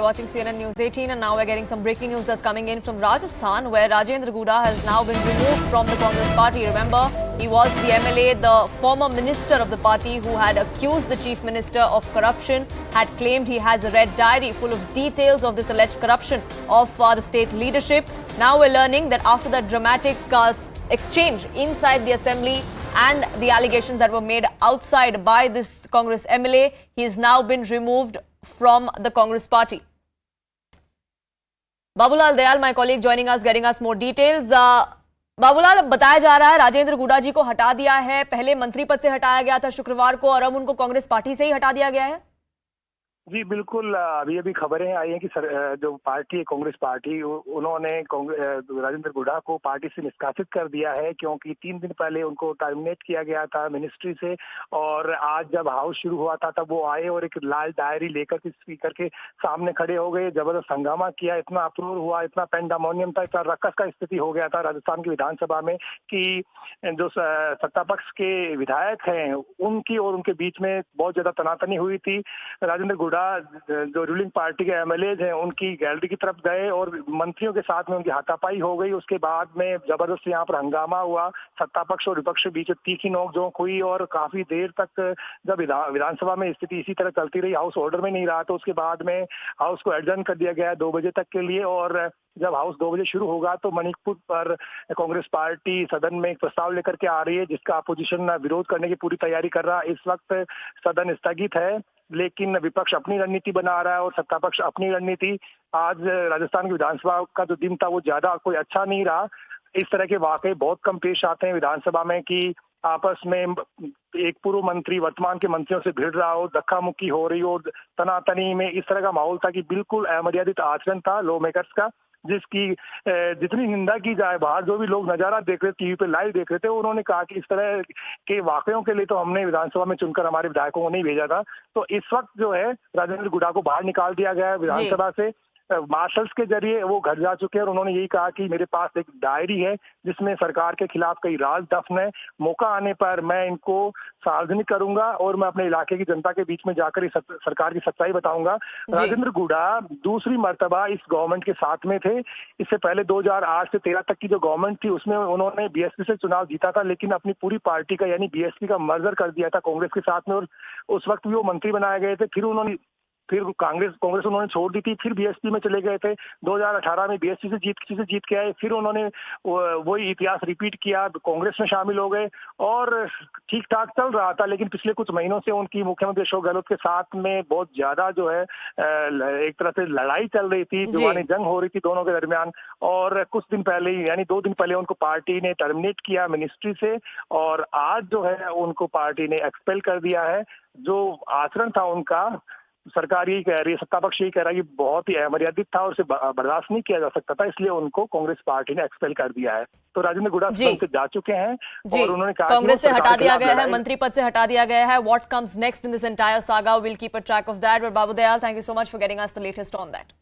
watching CNN News 18 and now we're getting some breaking news that's coming in from Rajasthan where Rajendra Guda has now been removed from the Congress party. Remember, he was the MLA, the former minister of the party who had accused the chief minister of corruption, had claimed he has a red diary full of details of this alleged corruption of the state leadership. Now we're learning that after that dramatic exchange inside the assembly and the allegations that were made outside by this Congress MLA, he has now been removed from the Congress party. Babulal Dayal, my colleague joining us, getting us more details. Babulal, बताया जा रहा है राजेंद्र गुडा जी को हटा दिया है, पहले मंत्री पद से हटाया गया था शुक्रवार को और अब उनको कांग्रेस पार्टी से ही हटा दिया गया है। जी बिल्कुल, अभी अभी खबरें आई हैं कि जो पार्टी है कांग्रेस पार्टी, उन्होंने राजेंद्र गुडा को पार्टी से निष्कासित कर दिया है क्योंकि 3 दिन पहले उनको टर्मिनेट किया गया था मिनिस्ट्री से। और आज जब हाउस शुरू हुआ था तब वो आए और एक लाल डायरी लेकर के स्पीकर के सामने खड़े हो गए, जबरदस्त हंगामा किया, इतना अप्रूव हुआ, इतना पेंडामोनियम था, इतना रक्कस का स्थिति हो गया था राजस्थान की विधानसभा में कि जो सत्ता पक्ष के विधायक हैं उनकी और उनके बीच में बहुत ज्यादा तनातनी हुई थी। राजेंद्र गुडा जो रूलिंग पार्टी के एमएलएज हैं उनकी गैलरी की तरफ गए और मंत्रियों के साथ में उनकी हाथापाई हो गई। उसके बाद में जबरदस्त यहाँ पर हंगामा हुआ, सत्ता पक्ष और विपक्ष के बीच तीखी नोकझोंक हुई और काफी देर तक जब विधानसभा में स्थिति इसी तरह चलती रही, हाउस ऑर्डर में नहीं रहा, तो उसके बाद में हाउस को एडजर्न कर दिया गया 2 बजे तक के लिए। और जब हाउस 2 बजे शुरू होगा तो मणिपुर पर कांग्रेस पार्टी सदन में एक प्रस्ताव लेकर के आ रही है जिसका अपोजिशन विरोध करने की पूरी तैयारी कर रहा है। इस वक्त सदन स्थगित है लेकिन विपक्ष अपनी रणनीति बना रहा है और सत्ता पक्ष अपनी रणनीति। आज राजस्थान की विधानसभा का जो दिन था वो ज्यादा कोई अच्छा नहीं रहा। इस तरह के वाकये बहुत कम पेश आते हैं विधानसभा में कि आपस में एक पूर्व मंत्री वर्तमान के मंत्रियों से भिड़ रहा हो, धक्का मुक्की हो रही हो, तनातनी में इस तरह का माहौल था कि बिल्कुल अमर्यादित आचरण था लॉ मेकर्स का, जिसकी जितनी निंदा की जाए, बाहर जो भी लोग नजारा देख रहे टीवी पे लाइव देख रहे थे, उन्होंने कहा कि इस तरह के वाकयों के लिए तो हमने विधानसभा में चुनकर हमारे विधायकों को नहीं भेजा था। तो इस वक्त जो है राजेंद्र गुडा को बाहर निकाल दिया गया है विधानसभा से। मार्शल्स के जरिए वो घर जा चुके हैं और उन्होंने यही कहा कि मेरे पास एक डायरी है जिसमें सरकार के खिलाफ कई राज दफन है, मौका आने पर मैं इनको सार्वजनिक करूंगा और मैं अपने इलाके की जनता के बीच में जाकर इस सरकार की सच्चाई बताऊंगा। राजेंद्र गुडा दूसरी मर्तबा इस गवर्नमेंट के साथ में थे। इससे पहले 2008 से 13 तक की जो गवर्नमेंट थी उसमें उन्होंने बीएसपी से चुनाव जीता था, लेकिन अपनी पूरी पार्टी का यानी बीएसपी का मर्जर कर दिया था कांग्रेस के साथ में और उस वक्त भी वो मंत्री बनाए गए थे। फिर कांग्रेस उन्होंने छोड़ दी थी, फिर बीएसपी में चले गए थे। 2018 में बीएसपी से जीत के आए, फिर उन्होंने वही इतिहास रिपीट किया, कांग्रेस में शामिल हो गए और ठीक ठाक चल रहा था। लेकिन पिछले कुछ महीनों से उनकी मुख्यमंत्री अशोक गहलोत के साथ में बहुत ज्यादा जो है एक तरह से लड़ाई चल रही थी, जुबानी जंग हो रही थी दोनों के दरमियान। और कुछ दिन पहले यानी 2 दिन पहले उनको पार्टी ने टर्मिनेट किया मिनिस्ट्री से और आज जो है उनको पार्टी ने एक्सपेल कर दिया है। जो आचरण था उनका, सरकार यही कह रही है, सत्ता पक्ष यही कह रहा है कि बहुत ही अमर्यादित था और उसे बर्दाश्त नहीं किया जा सकता था, इसलिए उनको कांग्रेस पार्टी ने एक्सपेल कर दिया है। तो राजेंद्र गुडा सदन से जा चुके हैं और उन्होंने कहा कांग्रेस से हटा दिया गया है, मंत्री पद से हटा दिया गया है। What comes next in this entire saga, will keep a track of that. But Babu Dayal, thank you so much for getting us the latest on that.